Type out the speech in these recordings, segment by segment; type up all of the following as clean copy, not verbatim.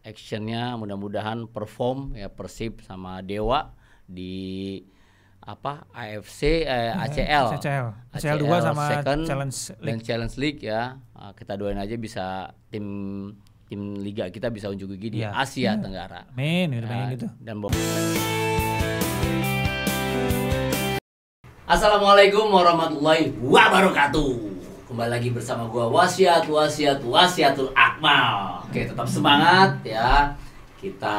actionnya mudah-mudahan perform ya Persib sama Dewa di AFC ACL 2 sama second Challenge dan League. Challenge League ya. Kita doain aja bisa tim liga kita bisa unjuk gigi di Asia Tenggara. Amin, gitu. Dan Assalamualaikum warahmatullahi wabarakatuh. Kembali lagi bersama gua Wasiatul Akmal. Oke, tetap semangat ya. Kita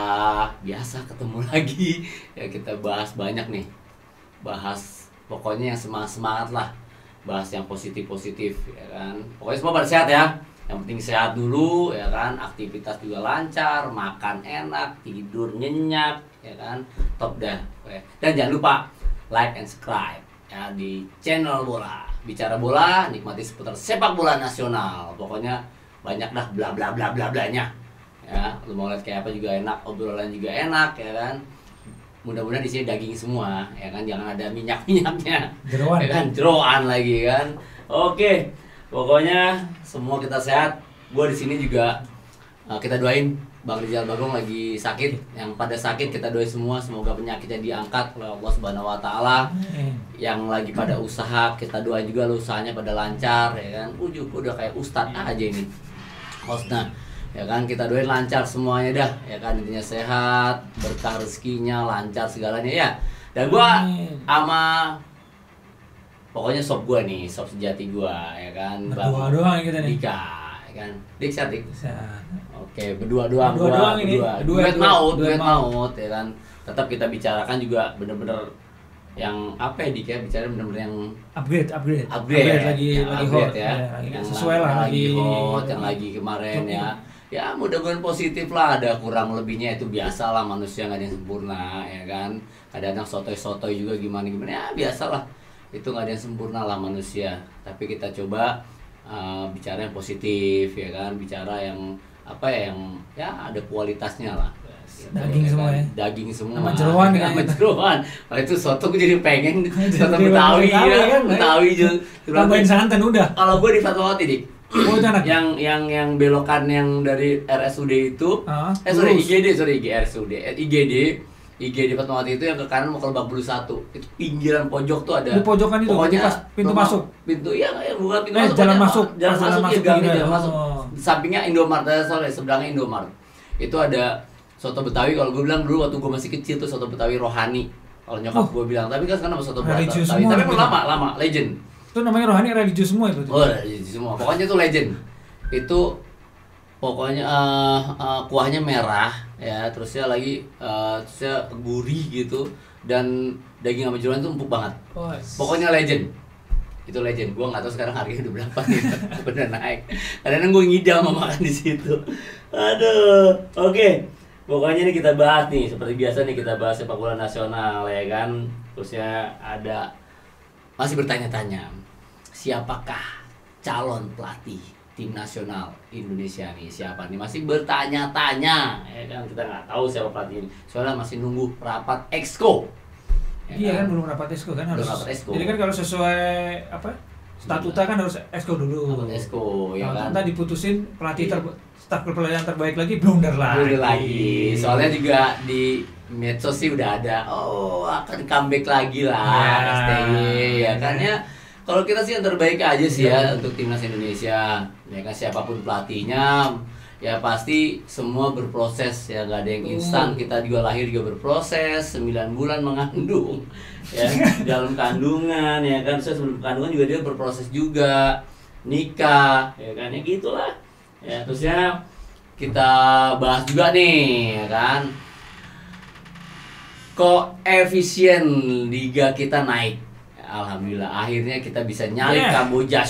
biasa ketemu lagi ya, kita bahas banyak nih. Bahas pokoknya yang semangat lah. Bahas yang positif ya kan. Pokoknya semua pada sehat ya. Yang penting sehat dulu ya kan. Aktivitas juga lancar, makan enak, tidur nyenyak ya kan. Top dah. Dan jangan lupa like and subscribe ya di channel bola. Bicara bola, nikmati seputar sepak bola nasional. Pokoknya banyak dah bla bla bla bla blanya. Ya, lu mau lihat kayak apa juga enak, obrolan juga enak ya kan. Mudah-mudahan di sini daging semua ya kan, jangan ada minyak-minyaknya. Jeroan. Ya kan, jeroan lagi kan. Oke. Pokoknya semua kita sehat. Gua di sini juga kita doain Bang Rizal Bagong lagi sakit. Yang pada sakit kita doain semua, semoga penyakitnya diangkat oleh Allah Subhanahu wa taala. Yang lagi pada usaha, kita doain juga usahanya pada lancar ya kan. Udah kayak ustadz aja ini. Hostnya ya kan, kita doain lancar semuanya dah ya kan, intinya sehat, berkah rezekinya, lancar segalanya ya. Dan gua sama pokoknya sob gua nih, sob sejati gua ya kan. Berdua doang kita nih. Dika ya kan. Dik sehat, Dik. Sehat. Oke, berdua doang ini. Duet maut ya kan. Tetap kita bicarakan juga bener-bener yang apa ya, Dik ya, bicara bener-bener yang upgrade lagi hot ya. Yang sesuai lah, lagi hot, yang lagi kemarin ya. Ya mudah-mudahan positif lah, ada kurang lebihnya itu biasa lah, manusia nggak ada yang sempurna ya kan. Kadang-kadang sotoy juga gimana ya, biasa lah, itu nggak ada yang sempurna lah manusia. Tapi kita coba bicara yang positif ya kan, bicara yang apa ya, yang ya ada kualitasnya lah. Daging ya semua kan? ya. Daging semua. Sama jeroan kan. Sama jeroan. Wah, itu soto gue jadi pengen soto Betawi ya kan, Betawi juga. Tambahin santan udah. Kalau gue di Fatmawati, Dik. Oh, yang belokan yang dari RSUD itu, IGD Fatmawati itu yang ke kanan mau ke Lebak Bulus 1. Itu pinggiran pojok tuh ada. Di pojokan itu, pokoknya pas pintu masuk. Pintu ya, bukan pintu masuk. Jalan masuk. Jalan masuk ya, jalan masuk. Oh. Sampingnya Indomaret, sebelahnya Indomaret. Itu ada soto Betawi, kalau gue bilang dulu waktu gue masih kecil tuh soto Betawi rohani. Kalau nyokap gue bilang, tapi kan sekarang soto Betawi. Tapi lama, legend. Itu namanya rohani, religius semua itu. Oh, religius semua. Pokoknya itu legend. Itu pokoknya kuahnya merah ya, terusnya lagi terusnya gurih gitu, dan daging sama jeroan itu empuk banget. Pokoknya legend. Itu legend. Gua nggak tahu sekarang harganya udah berapa nih. Udah naik. Kadang-kadang gue ngidam sama makan di situ. Aduh. Oke. Pokoknya nih kita bahas nih, seperti biasa nih kita bahas sepak bola nasional ya kan. Terusnya ada masih bertanya-tanya, siapakah calon pelatih tim nasional Indonesia nih, siapa nih, masih bertanya-tanya ya kan. Kita nggak tahu siapa pelatih ini, soalnya masih nunggu rapat exco ya. Iya kan, belum rapat exco kan, harus rapat exco. Jadi kan kalau sesuai apa statuta kan harus exco dulu, rapat exco ya kan. Nanti diputusin pelatih staf kepelatihan terbaik lagi, blunder lagi. Soalnya juga di medsos sih udah ada, akan comeback lagi lah STY ya kan ya. Kalau kita sih yang terbaik aja sih ya untuk timnas Indonesia ya kan. Siapapun pelatihnya ya pasti semua berproses ya, nggak ada yang instan. Kita juga lahir juga berproses, 9 bulan mengandung ya, dalam kandungan ya kan. Terus sebelum kandungan juga dia berproses juga, nikah ya kan, ya gitulah ya. Terusnya kita bahas juga nih ya kan, koefisien liga kita naik. Alhamdulillah, akhirnya kita bisa nyalip Kamboja.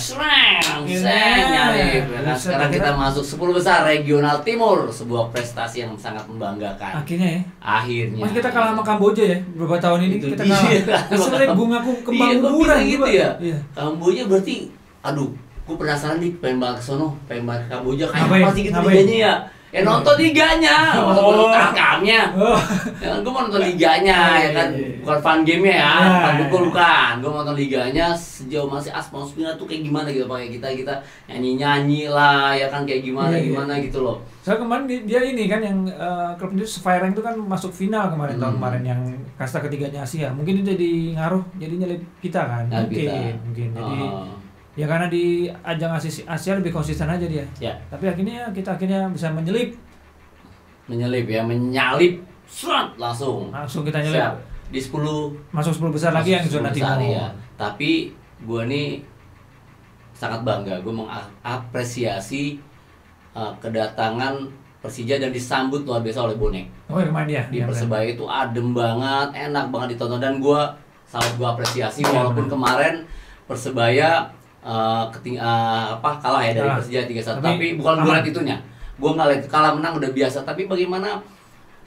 Nyalip. Ya kan? Sekarang kita masuk 10 besar regional timur, sebuah prestasi yang sangat membanggakan. Akhirnya ya. Akhirnya. Mas, kita kalah sama Kamboja ya, beberapa tahun ini kita kalah. Sebenarnya bungaku kembang buran gitu ya. Kamboja berarti, aduh, gue penasaran nih, pengen banget ke sono, pengen banget ke Kamboja. Kayak apa sih gitu liganya ya? Ya nonton liganya, nonton takamnya. Ya kan, gue mau nonton liganya ya kan, bukan fun game-nya ya, bukan. Gue mau nonton liganya sejauh masih atmosfernya tuh kayak gimana gitu, pakai kita nyanyi lah ya kan, kayak gimana gitu loh. Saya kemarin dia ini kan yang klub itu Sevaireng itu kan masuk final kemarin tahun kemarin yang kasta ketiganya Asia. Mungkin itu jadi ngaruh jadi nyelip kita kan. Mungkin. Jadi ya karena di ajang Asia lebih konsisten aja dia. Ya. Tapi kita akhirnya bisa menyelip ya, menyalip langsung kita nyelip. Siap. Di 10 masuk 10 besar lagi yang zona timur. Ya. Tapi gue nih sangat bangga, gue mengapresiasi kedatangan Persija dan disambut luar biasa oleh Bonek. Oh, kemarin dia di Persebaya itu adem banget, enak banget ditonton, dan gue sangat apresiasi walaupun kemarin Persebaya kalah ya dari Persija 3-1, tapi bukan gue lihat itunya, gue nggak lihat kalah menang udah biasa, tapi bagaimana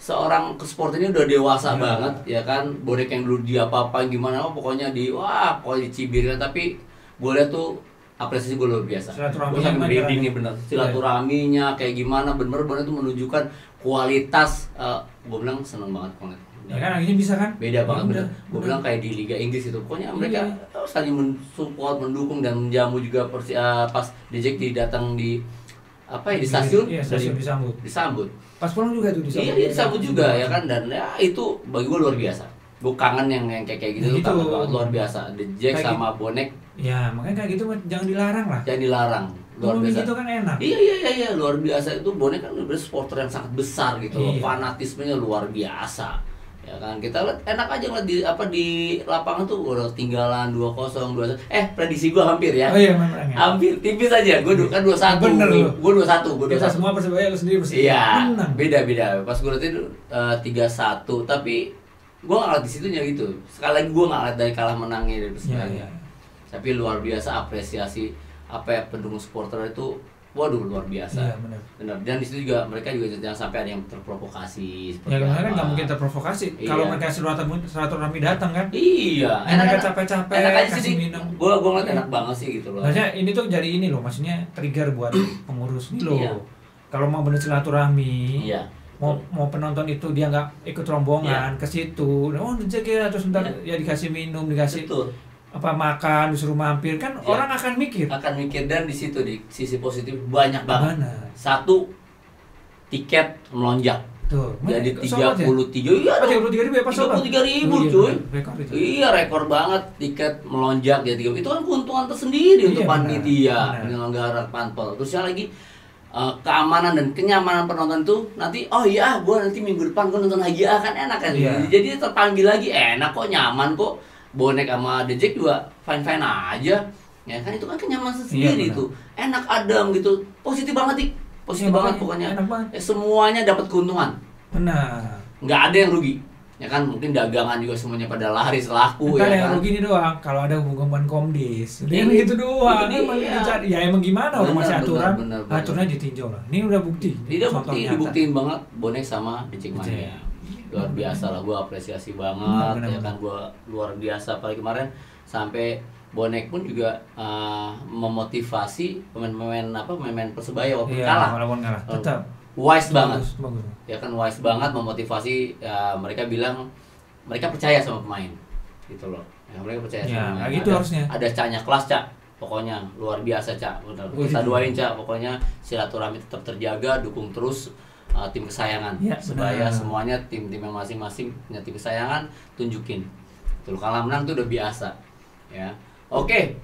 seorang supporter ini udah dewasa banget ya kan. Bonek yang dulu dia apa-apa gimana, pokoknya dicibir kan, tapi gue lihat tuh apresiasi gue luar biasa. Gue sampai merinding nih bener. Silaturahminya kayak gimana, bener tuh menunjukkan kualitas. Gue bilang seneng banget banget. Ya kan akhirnya bisa kan? Beda banget bener. Gue bilang kayak di Liga Inggris itu. Pokoknya mereka saling mensupport, mendukung dan menjamu juga pas DJ datang di di stasiun. Iya, stasiun disambut. Pas pulang juga tuh disambut. Iya, disambut juga ya kan, dan ya itu bagi gue luar biasa. Gue kangen yang kayak gitu, kangen banget, luar biasa. The Jack sama Bonek. Ya, makanya kayak gitu jangan dilarang lah. Jangan dilarang. Luar biasa. Gitu kan enak. Iya, luar biasa. Itu Bonek kan udah supporter yang sangat besar gitu loh. Fanatismenya luar biasa. Ya kan, kita lihat enak aja ngeliat di lapangan tuh udah tinggalan 2-0, 2-1. Prediksi gua hampir ya. Oh iya, menang. Hampir tipis aja. Gua kan 2-1. Bener lu. Gua 2-1. Kita semua Persebaya lu sendiri bersih. Iya. Beda-beda. Pas gua lihat itu 3-1, tapi gua nggak lihat di situnya gitu. Sekali lagi gua nggak lihat dari kalah menangnya dari Persebaya. Iya. Tapi luar biasa apresiasi pendukung supporter itu. Waduh, luar biasa. Iya, benar. Dan di situ juga mereka juga jangan sampai ada yang terprovokasi. Ya karena kan nggak mungkin terprovokasi. Iya. Kalau mereka silaturahmi datang kan. Iya. Mereka capek-capek. Enak aja kasih sih. Minum. Gue ngeliat enak banget sih gitu loh. Maksudnya ini tuh jadi ini loh, maksudnya trigger buat pengurus nih loh. Iya. Kalau mau bener silaturahmi. Iya. Mau penonton itu dia nggak ikut rombongan ke situ. Dijaga terus ntar ya dikasih minum, dikasih. Betul. Makan disuruh mampir kan orang akan mikir dan di situ di sisi positif banyak banget. Satu, tiket melonjak tuh jadi 33 iya 33.000 ya pas 33.000 cuy. Iya, rekor banget tiket melonjak jadi itu kan keuntungan tersendiri untuk panitia penyelenggara panpel. Terus yang lagi keamanan dan kenyamanan penonton tuh nanti gue nanti minggu depan gue nonton lagi kan enak kan. Jadi terpanggil lagi enak kok, nyaman kok. Bonek sama The Jack juga fine-fine aja. Ya kan itu kan kenyamanan sendiri tuh. Enak adem gitu. Positif banget nih. Positif banget pokoknya. Enak banget. Semuanya dapat keuntungan. Benar. Nggak ada yang rugi. Ya kan mungkin dagangan juga semuanya pada laris laku ya kan. Yang rugi ini doang kalau ada hubungan komdis. Udah gitu doang. Ya emang gimana orang masih aturan. Aturannya ditinjau lah. Ini udah bukti. Dibuktiin banget Bonek sama The Jack Mania. Luar biasa lah, gue apresiasi banget ya kan, gue luar biasa. Apalagi kemarin sampai Bonek pun juga memotivasi pemain Persebaya walaupun kalah. Tetap wise banget. Ya kan, wise banget memotivasi. Mereka bilang mereka percaya sama pemain gitu loh. Ya, mereka percaya sama pemain. Gitu harusnya. Ada Caknya kelas, Cak. Pokoknya luar biasa, Cak. Kita doain, Cak. Pokoknya silaturahmi tetap terjaga, dukung terus tim kesayangan. Supaya semuanya tim-tim yang masing-masing punya tim kesayangan, tunjukin. Tuh, kalah menang tuh udah biasa. Ya. Oke.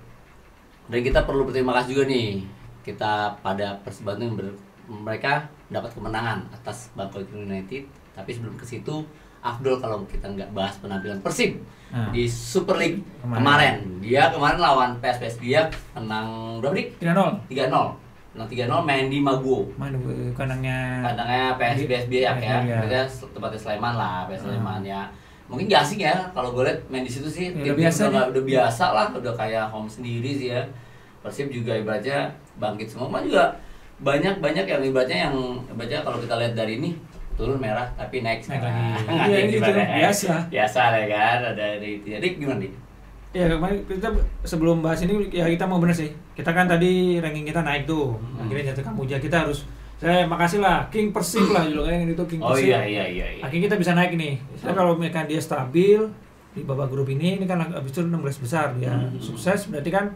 Dan kita perlu berterima kasih juga nih. Kita pada Persib mereka dapat kemenangan atas Bangkok United. Tapi sebelum ke situ, Afdol kalau kita nggak bahas penampilan Persib di Super League kemarin. Dia kemarin lawan PSPS dia menang berapa dik? 3-0. 3-0 main di Maguwo. Kandangnya PSBS ya. Kita tempatnya Sleman lah, PS Sleman ya. Mungkin gak asing ya kalau gue liat main di situ sih. Udah biasa lah, udah kayak home sendiri sih ya. Persib juga ibaratnya bangkit semua, juga banyak yang ibaratnya kalau kita lihat dari ini turun merah tapi naik lagi. Biasa lah kan, ada dari Dik gimana Dik? Ya kemarin kita sebelum bahas ini ya kita mau bener sih. Kita kan tadi ranking kita naik tuh. Akhirnya jatuh Kamboja, kita harus makasih lah King Persib lah julukannya itu King Persib. Iya. Akhirnya kita bisa naik nih. Kalau mereka dia stabil di babak grup ini kan habis itu 16 besar dia sukses, berarti kan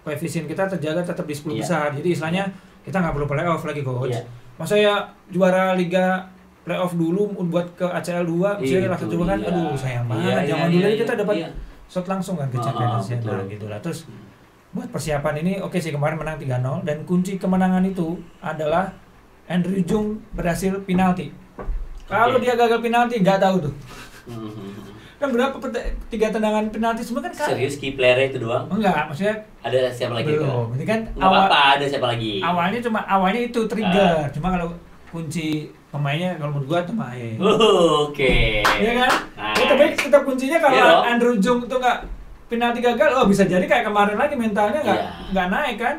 koefisien kita terjaga tetap di 10 besar. Jadi istilahnya kita nggak perlu playoff lagi coach. Masa ya juara Liga playoff dulu buat ke ACL 2, misalnya langsung coba kan, aduh sayang banget. Zaman dulu kita dapat shot langsung kan ke Champions League gitu lah. Terus buat persiapan ini oke sih kemarin menang 3-0 dan kunci kemenangan itu adalah Andrew Jung berhasil penalti. Kalau dia gagal penalti nggak tahu tuh. Kan berapa 3 tendangan penalti semua kan? Serius key player itu doang? Enggak, maksudnya ada siapa lagi? Belum. Ini kan awalnya ada siapa lagi? Awalnya itu trigger. Cuma kalau kunci pemainnya kalau menurut gua tuh main. Oke. Iya kan? Tapi tetap kuncinya kalau Andrew Jung tuh nggak penalti gagal, bisa jadi kayak kemarin lagi mentalnya nggak naik kan?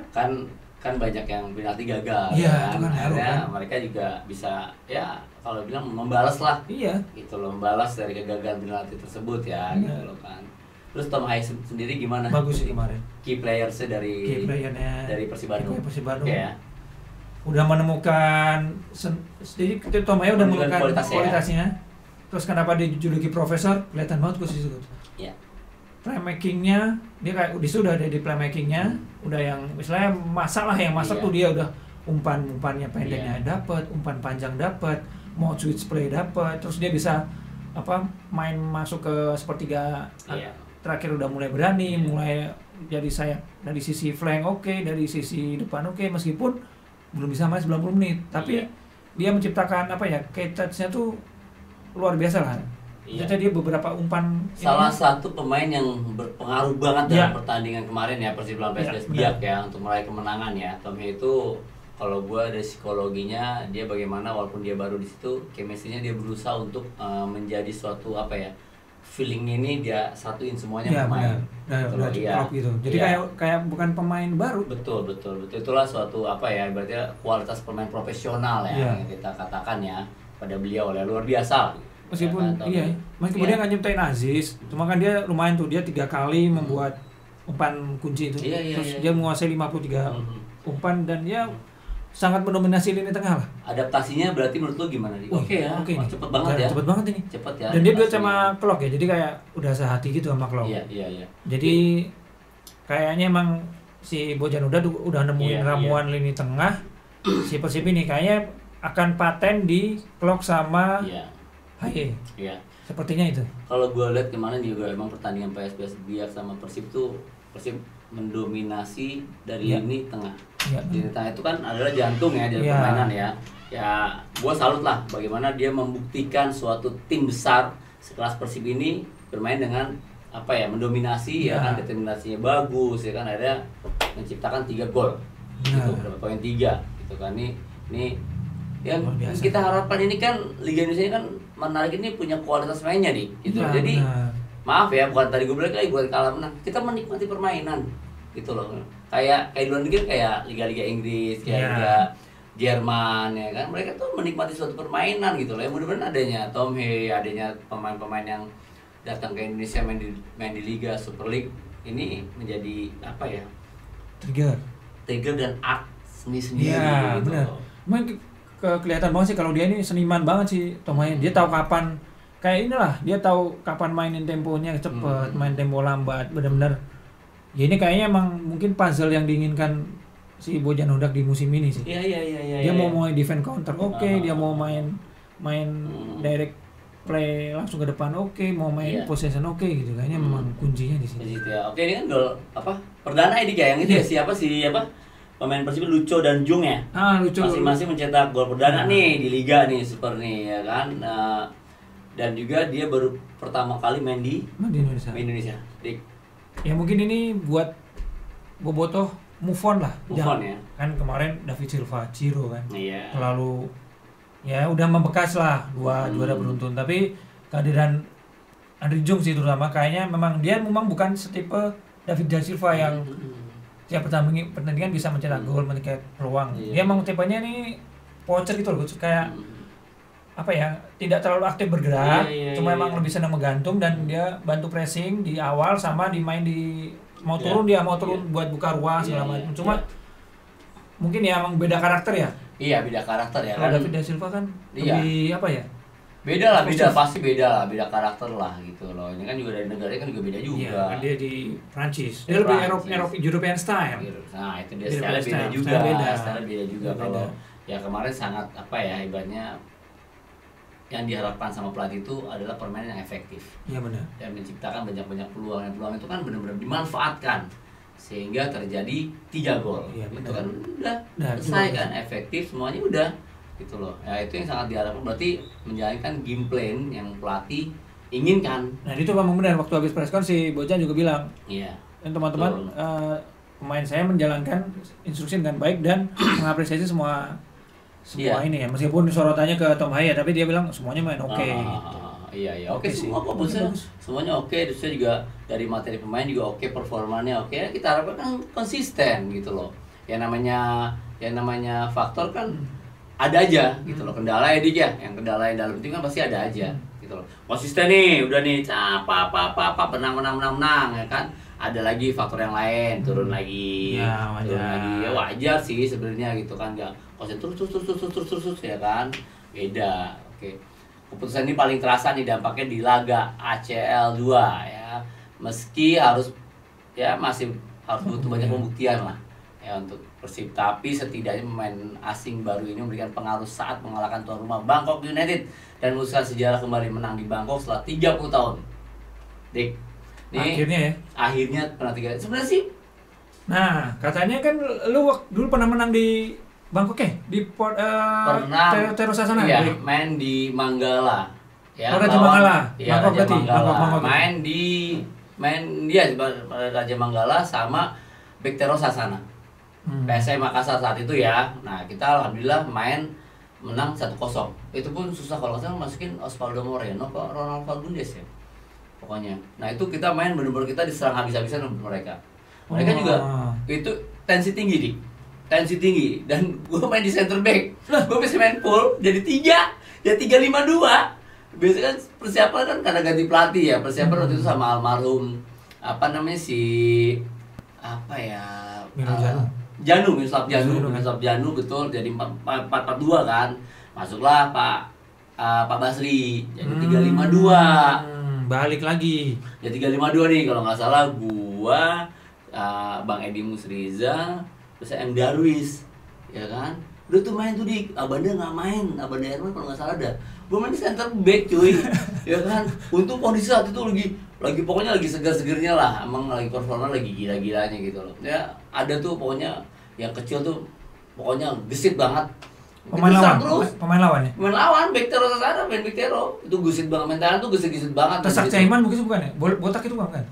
Kan banyak yang penalti gagal. Iya, kan? Akhirnya mereka juga bisa ya kalau bilang membalas lah. Iya. Gitu loh, membalas dari kegagalan penalti tersebut ya, gitu loh kan. Terus Tom Hai sendiri gimana? Bagus sih kemarin. Key players-nya dari Persib Bandung. Ya. Udah menemukan jadi Tom Hai udah menemukan kualitasnya. Terus kenapa dia dijuluki profesor? Kelihatan banget khusus itu. Iya. Playmakingnya dia kayak sudah ada di playmakingnya, udah yang misalnya masak tuh dia udah umpannya pendeknya dapat, umpan panjang dapat, mau switch play dapat, terus dia bisa main masuk ke sepertiga terakhir udah mulai berani, mulai jadi sayap dari sisi flank dari sisi depan meskipun belum bisa main 90 menit, tapi dia menciptakan key touch-nya tuh luar biasa lah. Jadi dia beberapa umpan. Salah satu pemain yang berpengaruh banget dalam pertandingan kemarin ya Persib lawan PSS Biak ya untuk meraih kemenangan ya. Tom itu kalau gue dari psikologinya dia bagaimana walaupun dia baru di situ, chemistry-nya dia berusaha untuk menjadi suatu feeling ini dia satuin semuanya pemain. Gitu. Jadi kayak bukan pemain baru. Betul. Itulah suatu berarti kualitas pemain profesional yang kita katakan ya pada beliau luar biasa. Meskipun kemudian kan nyiptain Aziz, cuma kan dia lumayan tuh, dia 3 kali membuat umpan kunci itu. Terus dia menguasai 53 umpan dan dia sangat mendominasi lini tengah lah. Adaptasinya berarti menurut lu gimana nih? Oke, cepet banget ya. Cepet banget ini. Cepet ya. Dan dia duet sama Klok ya, jadi kayak udah sehati gitu sama Klok. Iya. Jadi kayaknya emang si Bojan udah nemuin ramuan lini tengah. Si Persib ini kayaknya akan paten di Klok sama Haye. Iya. Sepertinya itu. Kalau gue lihat kemarin juga emang pertandingan PSBS Biak sama Persib tuh Persib mendominasi dari lini tengah. Lini tengah itu kan adalah jantung ya dari permainan ya. Ya, gue salut lah bagaimana dia membuktikan suatu tim besar sekelas Persib ini bermain dengan mendominasi kan determinasinya bagus ya kan, ada menciptakan 3 gol. Gitu, berapa poin 3 gitu kan. Ini yang kita harapkan ini kan Liga Indonesia kan menarik ini punya kualitas mainnya nih gitu. Jadi maaf ya, bukan tadi gue bilang gue kalah menang, kita menikmati permainan gitu loh. Kayak luar negeri kayak liga-liga Inggris, kayak liga Jerman ya kan, mereka tuh menikmati suatu permainan gitu loh. Ya mudah-mudahan adanya Tom Hei, adanya pemain-pemain yang datang ke Indonesia main di Liga Super League ini menjadi trigger dan art sendiri gitu. Benar. Kelihatan banget sih kalau dia ini seniman banget sih Tom Hei. Dia tahu kapan dia tahu kapan mainin temponya cepet, main tempo lambat, benar-benar. Ya ini kayaknya emang mungkin puzzle yang diinginkan si Bojan Hodak di musim ini sih. Iya. Dia mau main defense counter, dia mau main direct play langsung ke depan, mau main possession, gitu. Kayaknya memang kuncinya di sini. Oke, ini kan gol perdana ini kayak yang itu ya, pemain Persib Lucho dan Jung ya. Lucho. Masing-masing mencetak gol perdana nih di Liga nih, super nih ya kan. Dan juga dia baru pertama kali main di Indonesia. Ya mungkin ini buat Bobotoh move on lah. Ya. Kan kemarin David Silva, Ciro kan. Iya. Terlalu udah membekas lah juara beruntun, tapi kehadiran Andrew Jung sih terutama kayaknya dia bukan setipe David Silva yang setiap pertandingan bisa mencetak gol, mencetak peluang. Dia emang tipenya nih poacher gitu loh, kayak tidak terlalu aktif bergerak, cuma emang lebih senang menggantung dan dia bantu pressing di awal sama dimain mau turun buat buka ruang segala macam. Cuma mungkin emang beda karakter ya. Iya, beda karakter ya. Kalau David Silva kan lebih beda pasti beda karakter lah gitu loh. Ini kan juga dari negaranya kan juga beda juga. Iya, kan dia di Prancis. Dia lebih European style. Nah, itu dia style beda juga. Style beda juga kalau ya kemarin sangat apa ya ibaratnya yang diharapkan sama pelatih itu adalah permainan yang efektif. Iya benar. Dan menciptakan banyak peluang. Dan peluang itu kan benar-benar dimanfaatkan sehingga terjadi 3 gol. Iya, itu kan udah nah, selesai kan, efektif semuanya udah gitu loh. Ya itu yang sangat diharapkan, berarti menjalankan game plan yang pelatih inginkan. Nah itu memang benar, waktu habis press con si Bojan juga bilang, Iya. teman-teman pemain saya menjalankan instruksi dengan baik dan mengapresiasi semua ini ya, meskipun sorotannya ke Tom Haya, tapi dia bilang semuanya main oke. Gitu. Iya oke semua kok semuanya oke, terus juga dari materi pemain juga oke, performanya oke. Kita harapkan kan konsisten gitu loh. Yang namanya faktor kan ada aja gitu loh, kendala ya Dik ya, yang kendala yang dalam tim kan pasti ada aja gitu loh. Konsisten nih, udah nih apa menang ya kan. Ada lagi faktor yang lain, turun lagi, ya, turun lagi, ya wajar sih sebenarnya gitu kan, nggak konsisten terus ya kan, beda. Oke, keputusan ini paling terasa nih dampaknya di laga ACL 2 ya, meski masih harus butuh banyak pembuktian lah ya untuk Persib, tapi setidaknya pemain asing baru ini memberikan pengaruh saat mengalahkan tuan rumah Bangkok United dan menuliskan sejarah kembali menang di Bangkok setelah 30 tahun. Dik, nih, akhirnya pernah 3 sebenarnya sih. Nah, katanya kan lu dulu pernah menang di Bangkok ya? Di Terosasana. Iya, main di Manggala. Ya, Raja Manggala. Ya, Bangkok berarti. Bangkok. Main dia Raja Manggala sama Bek Terosasana. PSM Makassar saat itu ya. Nah, kita alhamdulillah menang 1-0. Itu pun susah kalau nggak salah masukin Osvaldo Moreno kok Ronald Fagundes ya. Pokoknya. Nah, itu kita main benar-benar kita diserang habis-habisan mereka. Mereka juga itu tensi tinggi dan gue main di center back. Gue bisa main full jadi 3-5-2. Biasanya kan persiapan kan karena ganti pelatih ya. Persiapan waktu itu sama almarhum Miroslav Janu betul, jadi 4-4-2 kan. Masuklah Pak Basri jadi 3-5-2. Balik lagi. Ya 3-5-2 nih kalau nggak salah gua, Bang Edi Musriza, terus M Darwis, ya kan? Udah tuh main tuh Abanda nggak main, Abanda Herman kalau nggak salah ada. Gua main di center back cuy, ya kan? Untuk kondisi saat itu lagi pokoknya lagi segar-segernya lah, emang lagi performa lagi gila-gilanya gitu loh. Ya ada tuh pokoknya yang kecil tuh pokoknya gesit banget. Pemain lawan ya? Pemain lawan, Bek Tero sana, main Bek Tero. Itu gesit banget, mentalnya tuh gesit banget. Tersak Caiman mungkin bukan ya? Botak itu bukan?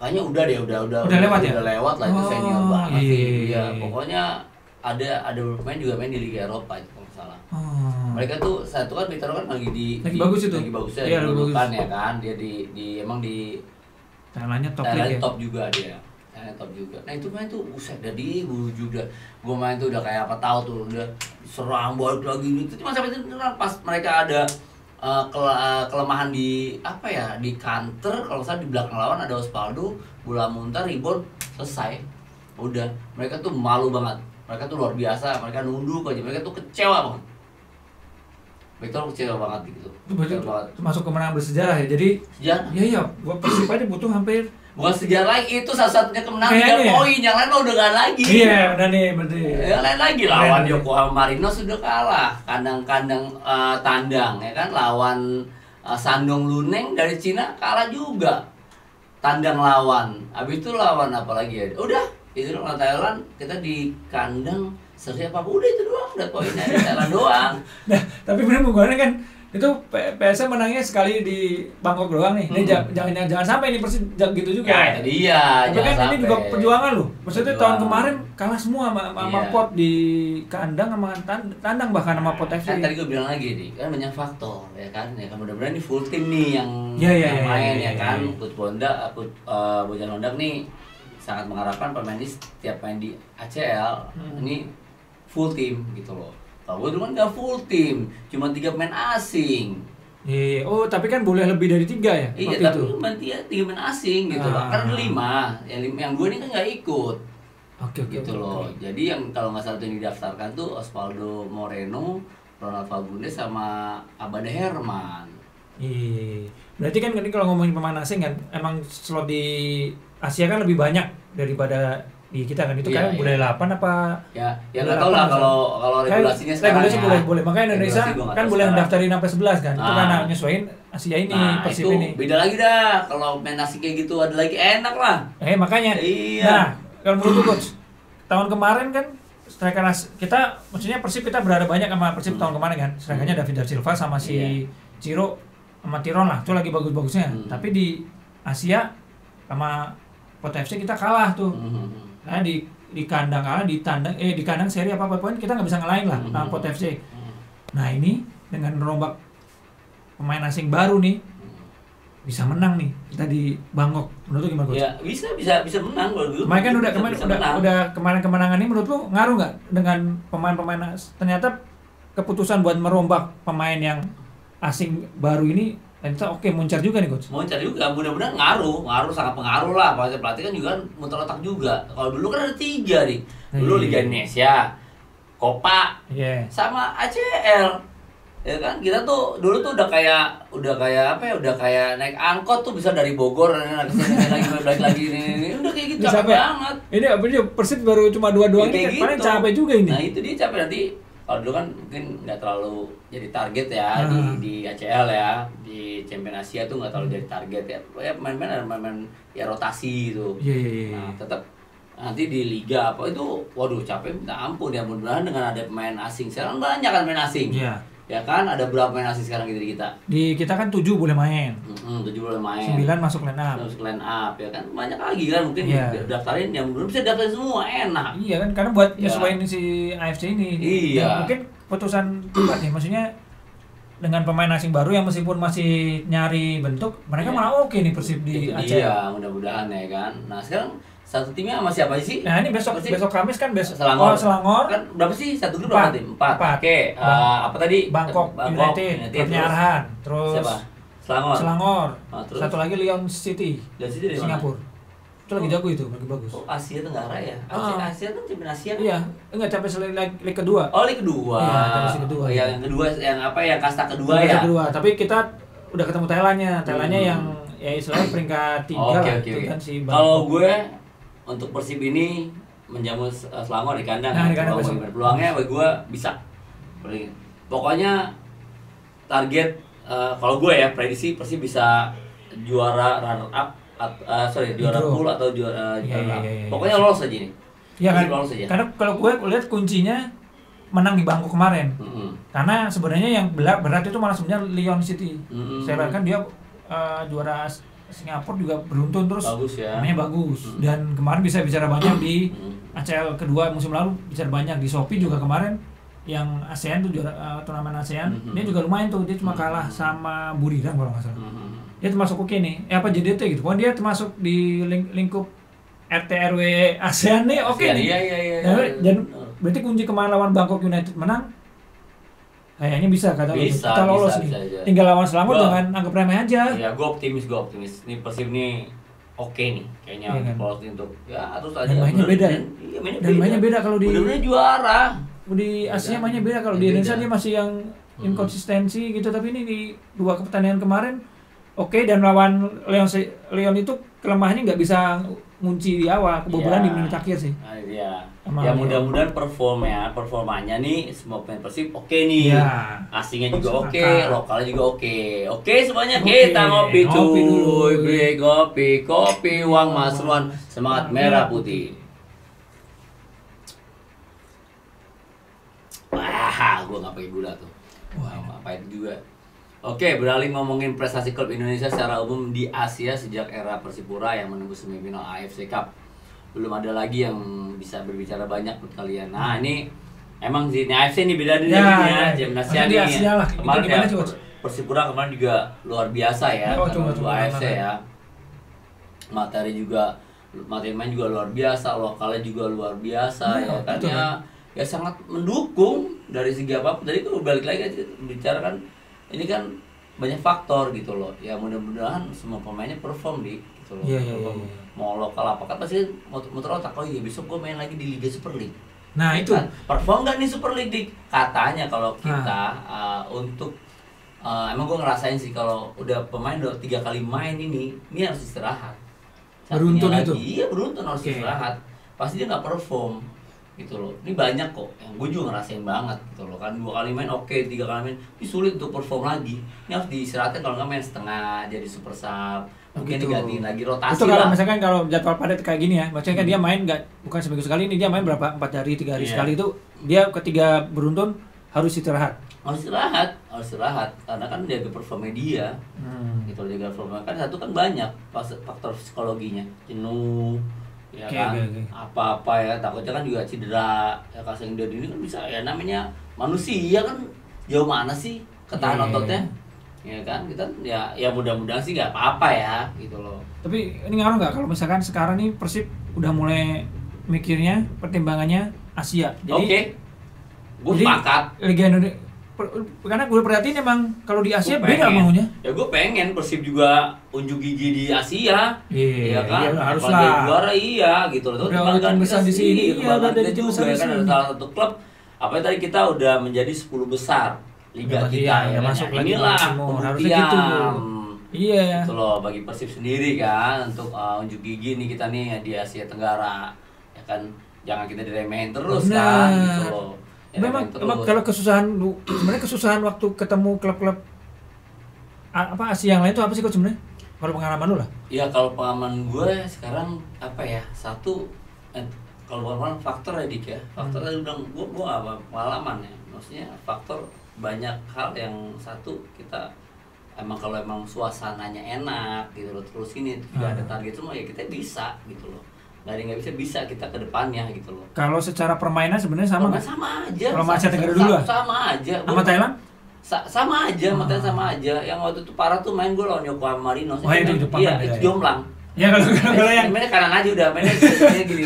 Kayaknya udah lewat ya? Udah lewat lah, itu senior banget sih. Iya, pokoknya ada beberapa pemain juga main di Liga Eropa itu kalau salah. Mereka tuh satu kan Bek Tero kan lagi bagus itu. Lagi bagusnya ya kan ya kan. Dia emang di Thailandnya top juga dia. Top juga. Nah itu main tuh buset dari juga. Gue main tuh udah kayak apa tahu tuh udah serang balik lagi gitu. Cuma sampai itu pas mereka ada kelemahan di counter, kalau saya di belakang lawan ada Osvaldo, bola muntah, rebound, selesai. Udah, mereka tuh malu banget. Mereka tuh luar biasa, mereka nunduk aja, mereka tuh kecewa banget. Mereka tuh kecewa banget gitu. Itu berarti masuk kemenangan bersejarah ya. Jadi iya, buat Persib aja butuh hampir bukan sejarah lagi, itu satu-satunya kemenangan 3 poin, yang lain mah udah gak lagi. Iya, udah nih berarti. Yang lain lagi lawan Yokohama Marinos sudah kalah, kandang-kandang tandang ya kan, lawan Shandong Luneng dari Cina kalah juga. Tandang lawan. Habis itu lawan apa lagi ya? Udah, itu lawan Thailand, kita di kandang Sersia Papua, udah itu doang, udah poinnya di Thailand doang. Nah, tapi bener bukannya kan itu PSM menangnya sekali di Bangkok doang nih. Ini jangan sampai ini Persib gitu juga. Ya, itu dia. Tapi kan ini juga perjuangan loh. Maksudnya tahun kemarin kalah semua sama Pot di kandang sama tandang bahkan sama Pot FC. Kan tadi gue bilang lagi nih, kan banyak faktor ya kan. Ya kan mudah-mudahan ini full tim nih yang main ya kan. Coach Bojan Hondak nih sangat mengharapkan pemain ini setiap main di ACL ini full tim gitu loh. Kalau gue dulu kan nggak full tim, cuma 3 pemain asing. Iya, tapi kan boleh lebih dari 3 ya? Iya, tapi cuma 3 pemain asing gitu loh. Kan ada 5, yang 2 ini kan nggak ikut. Oke. Gitu loh. Jadi yang kalau nggak salah yang didaftarkan tuh Osvaldo Moreno, Ronald Fagundes sama Abanda Herman. Iya. Berarti kan ini kalau ngomongin pemain asing kan, emang slot di Asia kan lebih banyak daripada di kita kan itu Iya, kan iya. boleh 8 apa Ya boleh nggak tahu lah 8 kalau regulasinya sekarang regulasi ya. boleh makanya Indonesia Regulasi gua nggak kan tahu boleh sekarang. mendaftarin sampai 11 kan itu Nah. karena nyesuaiin Asia ini Nah Persib itu ini beda lagi dah. Kalau main asing kayak gitu ada lagi enak lah. makanya Iya. nah kalau menurut lu, coach tahun kemarin kan striker kita maksudnya Persib kita berada banyak sama Persib tahun kemarin kan strikernya David da Silva sama si Iya. Ciro sama Tiron lah itu lagi bagus-bagusnya tapi di Asia sama Porto FC kita kalah tuh nah di kandang kalah di kandang seri apa pun kita nggak bisa ngalahin lah sama Porto FC nah ini dengan merombak pemain asing baru nih bisa menang nih kita di Bangkok menurut lu gimana coach? Ya bisa menang kalau dulu. Kemarin kan Bisa menang. udah kemarin kemenangan ini menurut lu ngaruh nggak dengan pemain-pemain ternyata keputusan buat merombak pemain yang asing baru ini ternyata oke muncar juga nih coach. Mau cari juga, mudah-mudahan ngaruh sangat pengaruh lah. Pelatih kan juga muter otak juga. Kalau dulu kan ada 3 nih. Dulu Liga Indonesia, Copa, sama ACL. Ya kan kita tuh dulu tuh udah kayak apa ya? Udah kayak naik angkot tuh bisa dari Bogor naik lagi ini udah kayak gitu capek banget. Ini apa dia Persib baru cuma 2 doang Ya, ini kayak paling gitu. capek juga ini. Nah, itu dia capek nanti. Kalau dulu kan mungkin nggak terlalu jadi target ya di ACL ya, di Champion Asia tuh nggak terlalu jadi target ya. Ya main-main ya rotasi gitu. Iya. Nah, tetap nanti di liga apa itu waduh capek minta ampun ya. Mudah-mudahan dengan ada pemain asing sekarang banyak kan pemain asing. Iya. Ya kan ada berapa pemain asing sekarang gitu di kita? Di kita kan 7 boleh main. 7 boleh main. 9 masuk line up. Masuk line up ya kan banyak lagi kan mungkin daftarin yang belum bisa daftarin semua enak. Iya kan karena buat nyesuaiin si AFC ini. Iya. Dan mungkin putusan tepat ya maksudnya dengan pemain asing baru yang meskipun masih nyari bentuk mereka malah oke nih Persib di Aceh. Iya, mudah-mudahan ya kan. Nah, sekarang satu timnya sama siapa sih? Nah, ini besok Kamis kan Selangor. Selangor. Kan berapa sih? Satu grup berapa tim? 4. Oke, apa tadi? Bangkok United. Klubnya Arhan. Terus siapa? Selangor. Terus? Satu lagi Lyon City. Lyon City dari mana? Singapura. Itu lagi jago itu, lagi bagus. Oh, Asia Tenggara ya? Asia kan Champions Asia kan? Iya, enggak sampai leg kedua. Oh, leg kedua. Iya, Champions kedua. Yang kedua yang apa ya? Kasta kedua ya? Kasta kedua, tapi kita udah ketemu Thailandnya. Thailandnya yang ya istilahnya peringkat 3 lah. Oke. Kan si kalau gue untuk Persib ini menjamu Selangor di kandang. Nah, di kandang peluangnya bagi gue bisa. Pokoknya target kalau gue ya prediksi Persib bisa juara runner up juara pool atau juara Iya. pokoknya lolos aja nih. Iya kan? Lolos aja. Karena kalau gue lihat kuncinya menang di Bangkok kemarin. Karena sebenarnya yang berat itu malah sebenarnya Lyon City. Saya lihat kan dia juara Singapura juga beruntun terus. Bagus ya. Namanya bagus. Dan kemarin bisa bicara banyak di ACL kedua musim lalu bicara banyak di Shopee juga kemarin yang ASEAN tuh juara turnamen ASEAN. Dia juga lumayan tuh. Dia cuma kalah sama Buriram kalau nggak salah. Dia termasuk oke nih. Apa JDT gitu. Pokoknya dia termasuk di lingkup RT RW ASEAN nih oke nih. Iya. Dan berarti kunci kemarin lawan Bangkok United menang. Kayaknya bisa kata kita lolos nih. Bisa. Tinggal lawan Selangor jangan anggap remeh aja. Iya, gue optimis. Ini Persib nih oke nih kayaknya kan? lolos untuk ya terus aja. Dan mainnya beda ya. Iya, Dan mainnya beda kalau di udah juara. Di Asia mainnya beda kalau di Indonesia dia masih yang inkonsistensi gitu tapi ini di 2 pertandingan kemarin oke dan lawan Lyon itu kelemahannya nggak bisa ngunci di awal kebobolan di menit akhir sih. Iya. Ya mudah-mudahan performanya nih semua pemain Persib oke nih. Ya. Asingnya juga oke, lokalnya juga oke. Oke semuanya kita ngopi cuy. Kopi Wang Masruan semangat merah putih. Wah, gue nggak pakai gula tuh. Wah, pahit juga. Oke, beralih ngomongin prestasi klub Indonesia secara umum di Asia sejak era Persipura yang menembus semifinal AFC Cup. Belum ada lagi yang bisa berbicara banyak buat kalian. Nah, ini emang sih ini AFC ini beda nih ya, Gimnasia nih. Kemarin ya, Persipura kemarin juga luar biasa ya. AFC ya. Materi main juga luar biasa, lokalnya juga luar biasa ya kan ya sangat mendukung dari segi apapun. Tadi tuh balik lagi bicara kan ini kan banyak faktor gitu loh. Ya mudah-mudahan semua pemainnya perform gitu loh. Iya. Mau lokal apa kan pasti muter otak. Oh iya besok gue main lagi di Liga Super League. Nah itu kan? Perform nggak nih Super League Dik? Katanya kalau kita untuk emang gue ngerasain sih kalau udah pemain udah 3 kali main ini harus istirahat. Beruntun lagi, itu? Iya beruntun harus istirahat. pasti dia nggak perform gitu loh. Ini banyak kok yang gue juga ngerasain banget gitu loh kan, 2 kali main oke, 3 kali main ini sulit untuk perform lagi, ini harus diistirahatin, kalau nggak main setengah jadi super sub, mungkin digantiin lagi rotasi itu kalau lah. misalkan kalau jadwal padat kayak gini ya, maksudnya kan dia main bukan seminggu sekali, ini dia main berapa 4 hari 3 hari sekali, itu dia ketika beruntun harus istirahat karena kan jaga performnya dia gitu, jaga performnya kan satu kan banyak faktor psikologinya, jenuh ya kan, apa-apa ya, takutnya kan juga cedera ya, kasing dia ini kan bisa ya, namanya manusia kan jauh mana sih ketahan ototnya ya kan, kita ya mudah-mudahan sih nggak apa-apa ya gitu loh. Tapi ini ngaruh nggak kalau misalkan sekarang nih Persib udah mulai mikirnya pertimbangannya Asia, jadi gue sepakat Liga Indonesia, karena gue perhatiin emang kalau di Asia beda maunya. Ya gue pengen Persib juga unjuk gigi di Asia, ya kan? Harus lah. Juara gitu loh. Kebanggaan besar di sini, kebanggaan kita juga ya kan, ada salah satu klub. Apa tadi kita udah menjadi 10 besar Liga kita ya, masuk lagi inilah harusnya gitu. Iya. Itu loh bagi Persib sendiri kan, untuk unjuk gigi nih kita nih di Asia Tenggara, ya kan? Jangan kita diremehin terus kan, gitu loh. Memang kalau sebenarnya kesusahan waktu ketemu klub-klub apa Asia yang lain itu apa sih coach sebenarnya? Kalau pengalaman lu lah. Iya, kalau pengalaman gue sekarang apa ya? Satu kalau pengalaman faktor ya Dik ya. Faktor tadi udah gue apa pengalaman ya. Maksudnya faktor banyak hal yang satu kita kalau emang suasananya enak gitu loh, terus ini tidak ada target semua ya kita bisa gitu loh. Dari nggak bisa kita ke depannya gitu loh. Kalau secara permainan sebenarnya sama nggak? Sama aja. Kalau Asia Tenggara dulu sama aja. Sama Thailand? Sama aja, sama aja. Yang waktu itu parah tuh main gue lawan Yokohama Marinos. Itu Jepang. Iya, itu jomplang. Ya kalau yang mainnya kanan aja udah, mainnya gini.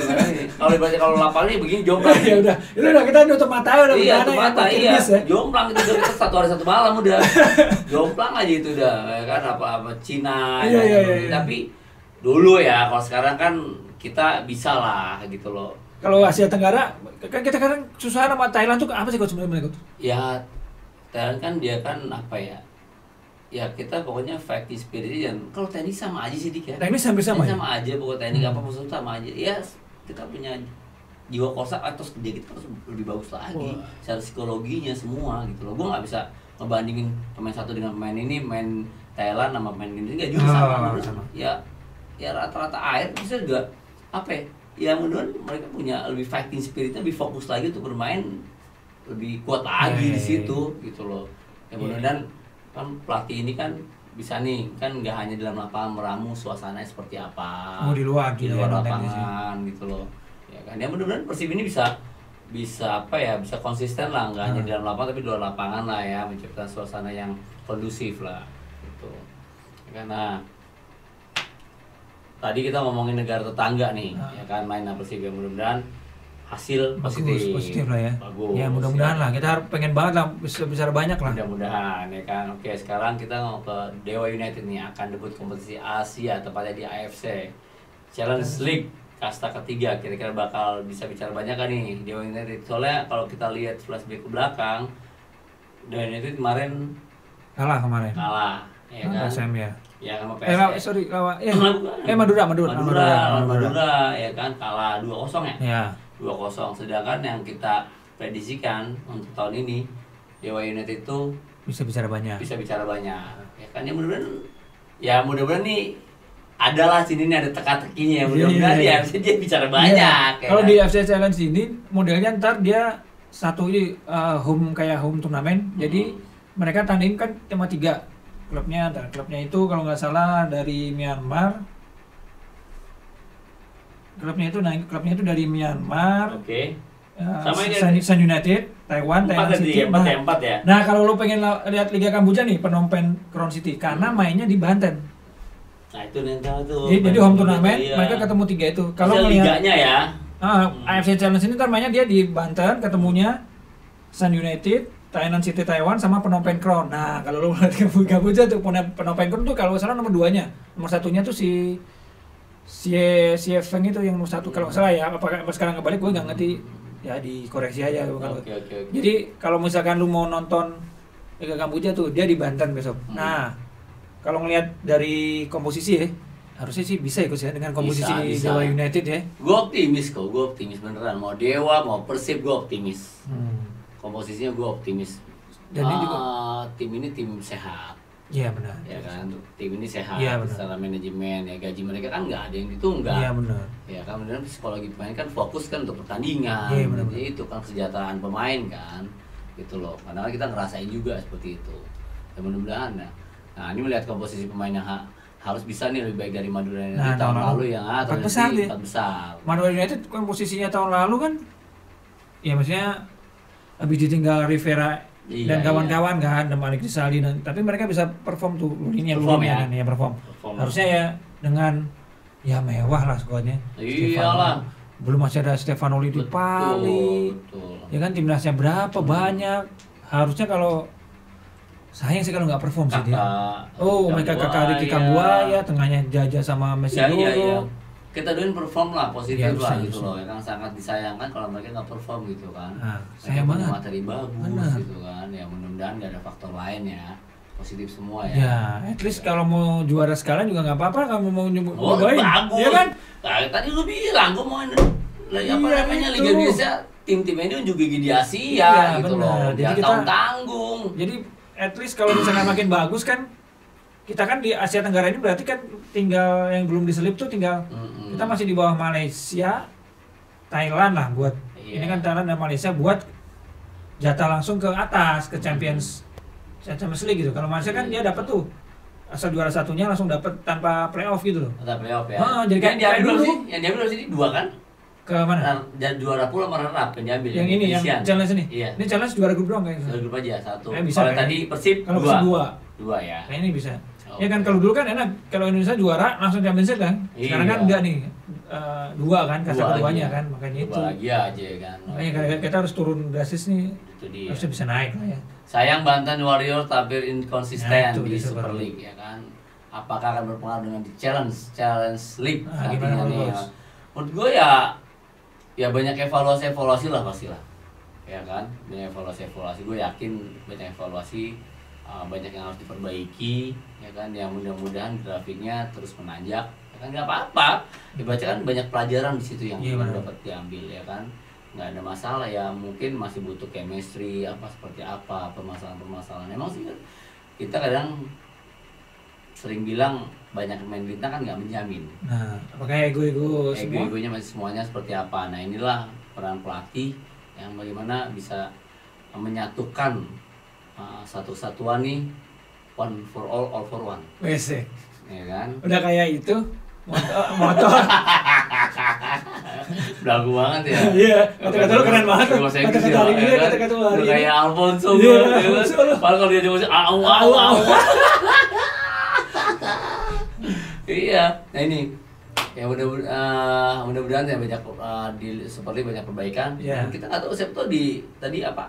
Kalau ibaratnya kalau lapalnya begini jomplang. Ya udah kita nutup mata udah. Iya, tutup mata iya. Jomplang itu kita 1 hari 1 malam udah. Jomplang aja itu udah, ya kan apa Cina. Iya. Tapi dulu ya, kalau sekarang kan kita bisa lah gitu loh. Kalau Asia Tenggara kan kita kan susah sama Thailand tuh apa sih coach sebenarnya mereka tuh? Ya Thailand kan dia kan apa ya? Ya kita pokoknya fighting spirit dan kalau teknik sama aja sih Dik ya. Teknik hampir sama. Sama aja pokoknya teknik apa musuh sama aja. Ya kita punya jiwa kosak atau kerja kita harus lebih bagus lagi. Secara psikologinya semua gitu loh. Gue nggak bisa ngebandingin pemain satu dengan pemain ini, main Thailand sama pemain Indonesia juga sama. Ya rata-rata air bisa juga apa ya mudah-mudahan mereka punya lebih fighting spiritnya, lebih fokus lagi untuk bermain lebih kuat lagi di situ gitu loh. Ya mudah-mudahan kan pelatih ini kan bisa nih kan nggak hanya dalam lapangan meramu suasananya seperti apa, di luar lapangan gitu loh ya kan. Ya mudah-mudahan Persib ini bisa apa ya, bisa konsisten lah, nggak hanya di dalam lapangan tapi di luar lapangan lah ya, menciptakan suasana yang kondusif lah gitu. Karena tadi kita ngomongin negara tetangga nih, ya kan main Persib, ya mudah-mudahan hasil positif lah ya. Bagus. Ya mudah-mudahan lah, kita pengen banget lah bisa banyak lah. Mudah-mudahan ya kan. Oke, sekarang kita mau ke Dewa United nih, akan debut kompetisi Asia tepatnya di AFC Challenge League kasta ketiga. Kira-kira bakal bisa bicara banyak kan nih Dewa United? Soalnya kalau kita lihat flashback ke belakang, Dewa United kemarin kalah ya kan. SM ya. Ya sama PS. Madura ya kan, kalah 2-0 ya. Iya. 2-0. Sedangkan yang kita prediksikan untuk tahun ini Dewa United itu bisa bicara banyak. Ya kan, ya mudah-mudahan nih adalah sini nih ada teka-tekinya ya. Mudah-mudahan dia bicara banyak. Ya kalau kan? di FC Challenge ini modelnya ntar dia satu ini home turnamen. Jadi mereka tanding kan cuma 3 klubnya itu kalau nggak salah dari Myanmar. Klubnya itu dari Myanmar. Oke. Sun United, Taiwan, Thailand City. Ya. Nah, kalau lu pengen lihat Liga Kamboja nih, Phnom Penh Crown City, karena mainnya di Banten. Nah, itu nanti tuh. Jadi home turnamen, mereka ketemu 3 itu. Kalau melihat liganya ya. AFC Challenge ini ntar mainnya dia di Banten, ketemunya Sun United, Thailand City Taiwan sama Phnom Penh Crown. Nah, kalau lu lihat Kamboja tuh Phnom Penh Crown tuh kalau salah nomor 2-nya. Nomor 1-nya tuh si Feng itu yang nomor 1 kalau salah ya. Apakah sekarang kebalik gue nggak ngerti. Ya dikoreksi aja kalau. Okay. Jadi kalau misalkan lu mau nonton Liga Kamboja tuh dia di Banten besok. Nah, kalau ngelihat dari komposisi ya, harusnya sih bisa ikut ya dengan komposisi Bisa. Dewa United ya. Gue optimis beneran. Mau Dewa, mau Persib, gue optimis. Komposisinya gue optimis. Dan ini juga tim ini tim sehat. Iya benar. Ya kan, tim ini sehat Iya, secara manajemen ya, gaji mereka kan nggak ada yang ditunggak. Iya benar. Ya kan, benar psikologi pemain kan fokus kan untuk pertandingan. Iya, benar. Jadi itu kan kesejahteraan pemain kan, gitu loh. Karena kita ngerasain juga seperti itu. Ya mudah-mudahan ya. Nah ini melihat komposisi pemain yang harus bisa nih lebih baik dari Madura United tahun lalu yang empat besar dia. besar. Madura United kan posisinya tahun lalu kan, ya maksudnya habis ditinggal Rivera dan kawan-kawan kan, dan Malik Rizaldi, tapi mereka bisa perform tuh lulinya kan ya perform. Harusnya ya dengan ya mewah lah skuadnya. Iyalah. Belum masih ada Stefano Lidi Pali. Ya kan timnasnya berapa banyak. Harusnya kalau sayang sih kalau nggak perform sih dia. Mereka kakak Ricky Kambuaya, tengahnya Jaja sama Messi dulu. Kita doain perform lah, positif ya, lah gitu loh. Yang sangat disayangkan kalau mereka nggak perform gitu kan. Sayang banget. Materi bagus gitu kan. Ya mudah-mudahan nggak ada faktor lain ya. Positif semua ya. Ya, at least kalau mau juara sekalian juga nggak apa-apa. Kamu mau nyobain. Bagus. Ya kan? Nah, tadi lu bilang gua mau namanya Liga Indonesia, tim-tim ini juga di Asia gitu loh. Jangan tanggung-tanggung. Jadi at least kalau misalnya makin bagus kan, kita kan di Asia Tenggara ini berarti kan tinggal yang belum diselip tuh tinggal kita masih di bawah Malaysia, Thailand lah buat ini kan Thailand dan Malaysia buat jatah langsung ke atas ke Champions League gitu. Kalau Malaysia kan dia dapat tuh asal juara satunya langsung dapat tanpa playoff gitu loh. Tanpa playoff ya. Jadi kayak dulu sih, yang diambil sini 2 kan? Ke mana? Dan juara pula runner-up yang diambil. Yang ini yang challenge ini. Iya. Ini challenge juara grup doang kayaknya. Juara grup aja satu. Bisa, kalau tadi Persib kalau Persib 2 ya. Nah ini bisa. Ya kan kalau dulu kan enak, kalau Indonesia juara langsung Champions League kan. Sekarang kan enggak nih. 2 kan, kasta keduanya kan, makanya itu. 2 lagi aja kan. Makanya kita harus turun drastis nih. Harusnya bisa naik lah ya. Sayang Banten Warrior tampil inkonsisten di Super League ya kan. Apakah akan berpengaruh dengan di Challenge League nantinya nih? Menurut gue ya banyak evaluasi lah pastilah. Ya kan? Banyak evaluasi. Gue yakin banyak evaluasi. Banyak yang harus diperbaiki ya kan, yang mudah-mudahan grafiknya terus menanjak ya kan, nggak apa-apa dibaca kan, banyak pelajaran di situ yang dapat diambil ya kan, nggak ada masalah ya. Mungkin masih butuh chemistry seperti apa permasalahan emang sih kan, kita kadang sering bilang banyak pemain bintang kan nggak menjamin. Nah apakah egonya masih semuanya seperti apa. Nah inilah peran pelatih yang bagaimana bisa menyatukan satu kesatuan nih, one for all for one. WC. Ya kan? Udah kayak itu motor. Belagu banget ya. Iya, kata-kata lu keren banget. Kata-kata hari ini kata-kata lu hari ini. Kayak Alfonso. Padahal kalau dia cuma au. Iya. Nah ini ya mudah-mudahan ya banyak di seperti banyak perbaikan. Dan kita nggak tahu siapa tuh di tadi apa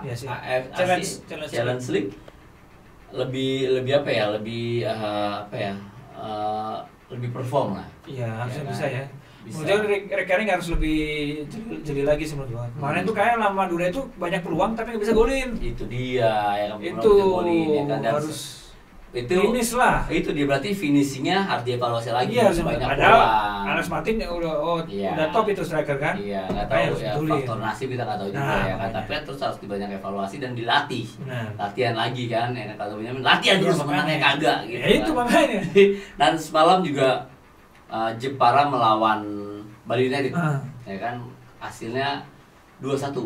Challenge League lebih apa ya, lebih perform lah. Iya harusnya bisa ya. Kemudian recurring harus lebih jeli lagi sih menurut gua. Kemarin tuh kayak Madura itu banyak peluang tapi nggak bisa golin. Itu dia yang itu golin ya kan. Harus itu finish lah. Itu dia berarti finishingnya harus dievaluasi lagi. Iya, banyak peluang. Alex Martin udah top itu striker kan. Iya, nggak tahu ya faktor nasib kita nggak tahu juga ya kan. Tapi terus harus dibanyak evaluasi dan dilatih. Latihan lagi kan. Ya kata Benyamin, latihan terus menangnya kagak gitu. Ya itu makanya. Dan semalam juga Jepara melawan Bali United. Ya kan hasilnya 2-1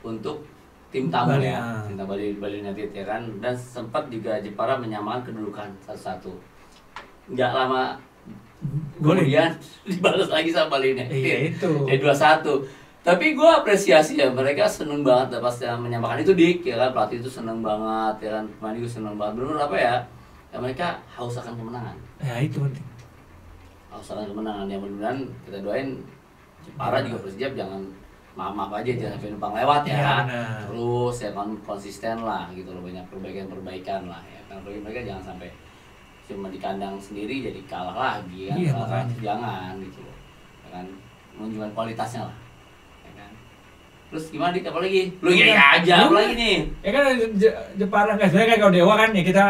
untuk tim tamu ya, tim Bali United ya kan, dan sempat juga Jepara menyamakan kedudukan 1-1. Nggak lama kemudian dibalas lagi sama Bali United. Iya itu. Jadi 2-1. Tapi gue apresiasi ya, mereka seneng banget pas menyamakan itu, Dik ya kan, pelatih itu seneng banget ya kan, pemain juga seneng banget. Benar apa ya? Ya mereka haus akan kemenangan. Ya itu penting. Haus akan kemenangan, yang mudah-mudahan kita doain Jepara juga Persijap jangan maaf aja, jangan sampai numpang lewat ya. Terus ya konsisten lah gitu loh, banyak perbaikan lah ya. Karena bagi mereka jangan sampai cuma di kandang sendiri jadi kalah lagi kan. Jangan gitu loh. Ya kan, menunjukkan kualitasnya lah. Ya kan. Terus gimana Dik, apa lagi? Lu ya aja apa lagi nih? Ya kan Jepara enggak sebenarnya kayak kalau Dewa kan ya kita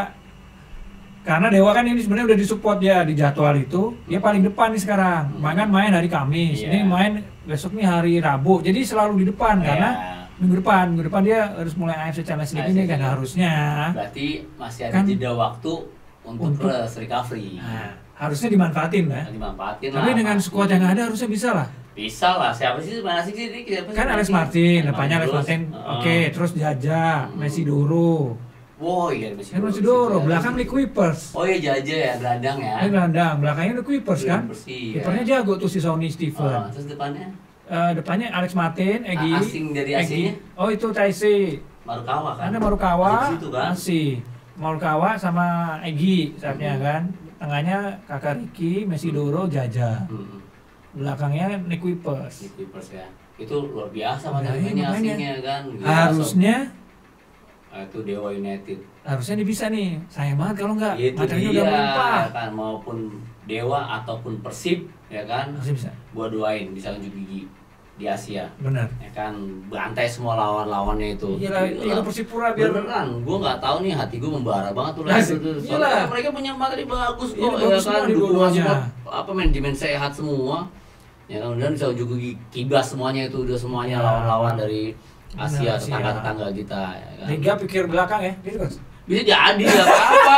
Karena Dewa kan ini sebenarnya udah disupport ya di jadwal itu, dia paling depan nih sekarang. Main hari Kamis, ini main besok nih hari Rabu. Jadi selalu di depan karena minggu depan dia harus mulai AFC Champions League ini kan harusnya. Berarti masih ada jeda waktu untuk recovery. Nah, harusnya dimanfaatin ya. Dimanfaatin. Tapi dengan skuad yang ada harusnya bisa lah. Bisa lah, siapa sih sebenarnya sih ini? Kan Alex Martin, depannya Alex Martin. Oke, terus Jaja, Messi Doro. Oh iya, Messi Doro, belakang di Kuipers. Oh iya, Jaja ya, gelandang ya. Gelandang, belakangnya di Kuipers kan. Kipernya jago tuh si Sonny Steven. Terus depannya? Depannya Alex Martin, Egy. Asing dari asingnya? Oh itu Taisi. Marukawa kan? Ada Marukawa, kan? masih. Marukawa sama Egy saatnya kan. Tengahnya Kakak Ricky, Messi Doro, Jaja. Belakangnya Nick Kuipers. Nick Kuipers ya. Itu luar biasa materinya asingnya kan. Harusnya itu Dewa United. Harusnya dia bisa nih. Sayang banget kalau enggak. Materinya udah melimpah kan, maupun Dewa ataupun Persib ya kan. Harusnya bisa. Gua doain bisa unjuk gigi di Asia. Benar. Ya kan, bantai semua lawan-lawannya itu. Iya, Persipura biar beneran. Gua nggak tahu nih, hati gua membara banget tuh soalnya mereka punya materi bagus kok ya kan. Dukungan semua apa manajemen sehat semua. Ya kan, dan bisa unjuk gigi kibas semuanya itu udah semuanya lawan-lawan dari Asia, tetangga-tetangga kita ya kan. Liga pikir belakang ya, gitu kan. Bisa jadi apa-apa.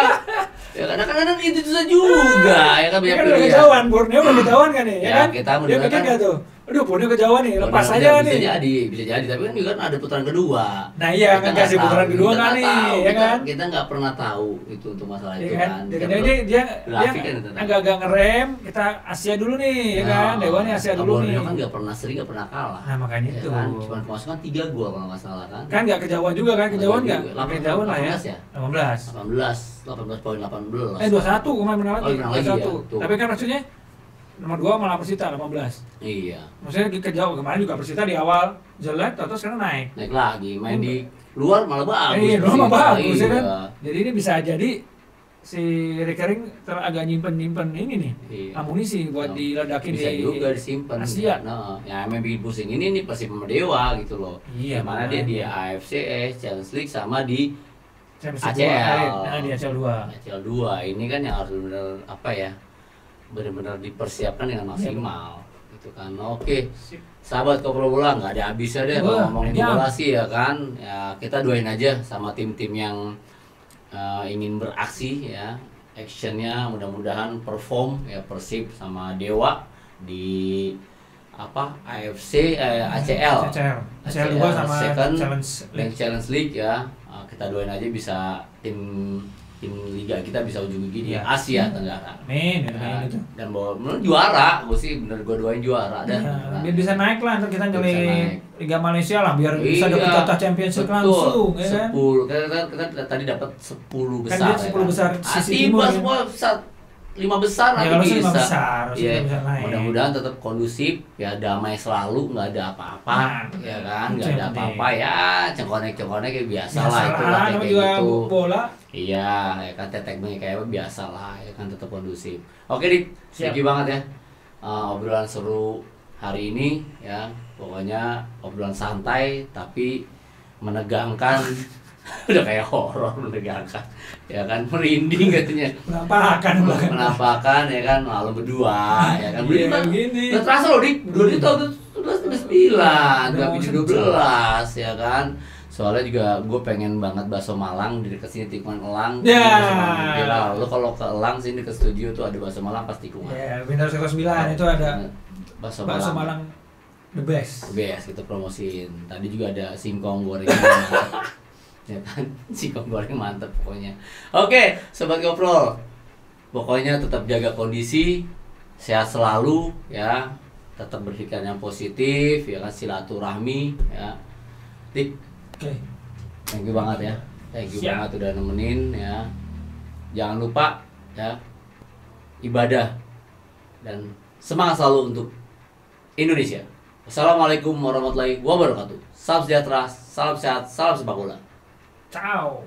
Ya kadang-kadang itu susah juga ya kan, banyak pilihan. Kejauhan, Borneo kejauhan kan ya kan? Kita dia pikir gak tuh? Aduh, Borneo kejauhan nih, lepas aja nih. Bisa jadi, tapi kan juga ada putaran kedua. Nah iya, kan kasih putaran kedua kan nih, ya kan? Kita nggak pernah tahu itu untuk masalah itu kan. Jadi dia agak-agak ngerem, kita Asia dulu nih, ya kan? Dewa nih Asia dulu nih. Borneo kan nggak pernah seri, nggak pernah kalah. Nah makanya itu. Cuma kemasukan 3 gol kalau nggak salah kan. Kan nggak kejauhan juga kan, kejauhan nggak? Kejauhan lah ya. 18 poin 18. 21 kemarin menang lagi. 21. Tapi kan maksudnya nomor 2 malah Persita 18. Iya. Maksudnya kejauh kemarin juga Persita di awal jelek, terus sekarang naik. Naik lagi, main di luar malah bagus. Iya, luar malah bagus ya kan. Jadi ini bisa jadi si Recurring agak nyimpen ini nih. Amunisi buat diledakin bisa di juga disimpan Asia. Nah, yang bikin pusing ini Persib sama Dewa gitu loh. Iya, mana dia di AFC Champions League sama di ACL. Di ACL 2. ACL 2 ini kan yang harus benar apa ya? Benar-benar dipersiapkan dengan maksimal gitu kan. Oke, sahabat Koplo Bola nggak ada habisnya deh kalau ngomongin bola sih ya kan. Ya kita doain aja sama tim-tim yang ingin beraksi ya, actionnya mudah-mudahan perform ya, Persib sama Dewa di apa AFC ACL 2 sama Challenge League ya. Kita doain aja bisa tim liga kita bisa ujung gigi di Asia Tenggara. Amin. Dan bawa juara, gue sih bener gue doain juara dan biar bisa naik lah, ntar kita nyelip Liga Malaysia lah biar bisa dapat jatah Championship langsung ya kan. 10 kita tadi dapat 10 besar. Kan dia 10 besar sisi timur. Semua 5 besar lagi bisa. Iya. Mudah-mudahan tetap kondusif ya, damai selalu, nggak ada apa-apa ya kan, nggak ada apa-apa ya, cengkonek-cengkonek kayak biasa lah itu lah kayak gitu. Bola. Iya, ya kan tetek-tetek kayak biasa lah ya kan, tetap kondusif. Oke Dik, thank you banget ya. Obrolan seru hari ini ya, pokoknya obrolan santai tapi menegangkan. Udah kayak horor, menegangkan ya kan, merinding katanya, menampakkan ya kan, lalu berdua ya kan, begini nggak terasa loh Dik, 2 tahun 2009 2012 ya kan. Soalnya juga gue pengen banget bakso Malang di dekat sini, tikungan Elang ya. Lo kalau ke Elang sini ke studio tuh ada bakso Malang pasti tikungan ya, Windows 9 itu ada bakso Malang the best kita promosiin. Tadi juga ada singkong goreng ya kan, singkong goreng mantep pokoknya. Oke, sobat Koprol, pokoknya tetap jaga kondisi, sehat selalu ya, tetap berpikir yang positif ya kan, silaturahmi ya. Dik, thank you banget ya, thank you banget udah nemenin ya. Jangan lupa ya, ibadah dan semangat selalu untuk Indonesia. Wassalamualaikum warahmatullahi wabarakatuh. Salam sejahtera, salam sehat, salam sepak bola. Ciao.